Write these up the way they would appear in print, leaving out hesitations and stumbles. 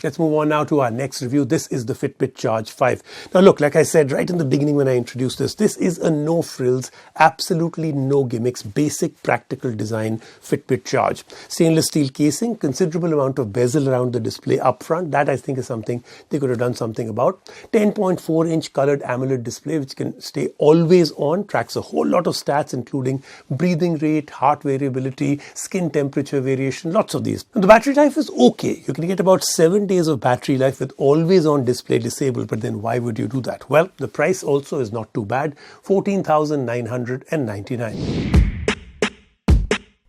let's move on now to our next review. This is the Fitbit Charge 5. Now look, like I said right in the beginning when I introduced this is a no frills, absolutely no gimmicks, basic practical design Fitbit Charge. Stainless steel casing, considerable amount of bezel around the display up front. That I think is something they could have done something about. 10.4-inch colored AMOLED display which can stay always on, tracks a whole lot of stats including breathing rate, heart variability, skin temperature variation, lots of these. And the battery life is okay. You can get about 7 days of battery life with always on display disabled, but then why would you do that? Well, the price also is not too bad, 14,999.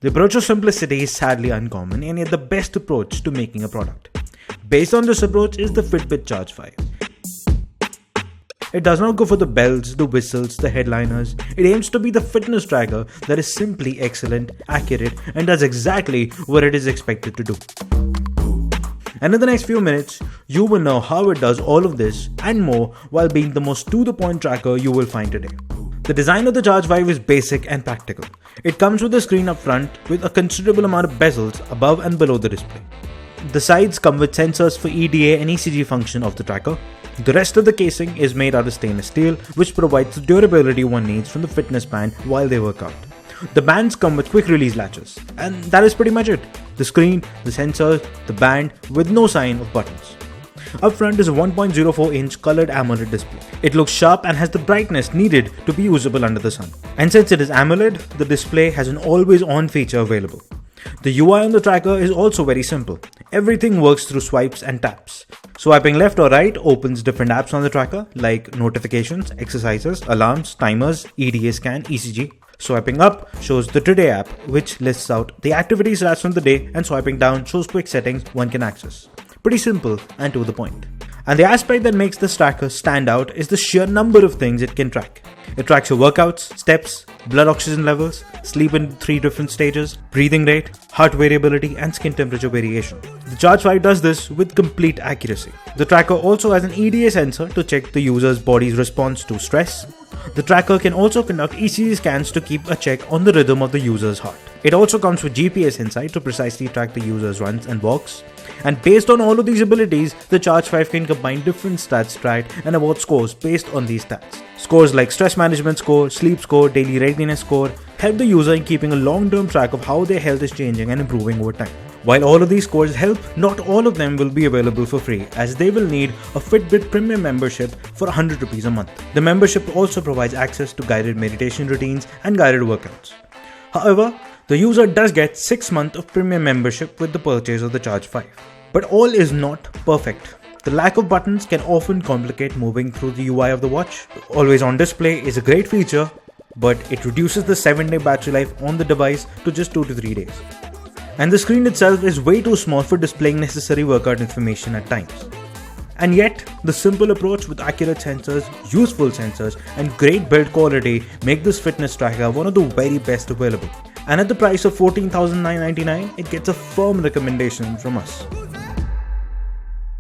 The approach of simplicity is sadly uncommon and yet the best approach to making a product. Based on this approach is the Fitbit Charge 5. It does not go for the bells, the whistles, the headliners. It aims to be the fitness tracker that is simply excellent, accurate, and does exactly what it is expected to do. And in the next few minutes, you will know how it does all of this and more while being the most to-the-point tracker you will find today. The design of the Charge 5 is basic and practical. It comes with a screen up front with a considerable amount of bezels above and below the display. The sides come with sensors for EDA and ECG function of the tracker. The rest of the casing is made out of stainless steel, which provides the durability one needs from the fitness band while they work out. The bands come with quick release latches, and that is pretty much it. The screen, the sensors, the band with no sign of buttons. Up front is a 1.04-inch colored AMOLED display. It looks sharp and has the brightness needed to be usable under the sun. And since it is AMOLED, the display has an always-on feature available. The UI on the tracker is also very simple. Everything works through swipes and taps. Swiping left or right opens different apps on the tracker like notifications, exercises, alarms, timers, EDA scan, ECG. Swiping up shows the Today app, which lists out the activity stats from the day, and swiping down shows quick settings one can access. Pretty simple and to the point. And the aspect that makes this tracker stand out is the sheer number of things it can track. It tracks your workouts, steps, blood oxygen levels, sleep in 3 different stages, breathing rate, heart variability, and skin temperature variation. The Charge 5 does this with complete accuracy. The tracker also has an EDA sensor to check the user's body's response to stress. The tracker can also conduct ECG scans to keep a check on the rhythm of the user's heart. It also comes with GPS insight to precisely track the user's runs and walks. And based on all of these abilities, the Charge 5 can combine different stats tracked and award scores based on these stats. Scores like stress management score, sleep score, daily readiness score help the user in keeping a long-term track of how their health is changing and improving over time. While all of these scores help, not all of them will be available for free, as they will need a Fitbit Premium membership for 100 rupees a month. The membership also provides access to guided meditation routines and guided workouts. However, the user does get 6 months of premium membership with the purchase of the Charge 5. But all is not perfect. The lack of buttons can often complicate moving through the UI of the watch. Always on display is a great feature, but it reduces the 7-day battery life on the device to just 2 to 3 days. And the screen itself is way too small for displaying necessary workout information at times. And yet, the simple approach with accurate sensors, useful sensors, and great build quality make this fitness tracker one of the very best available. And at the price of 14,999, it gets a firm recommendation from us.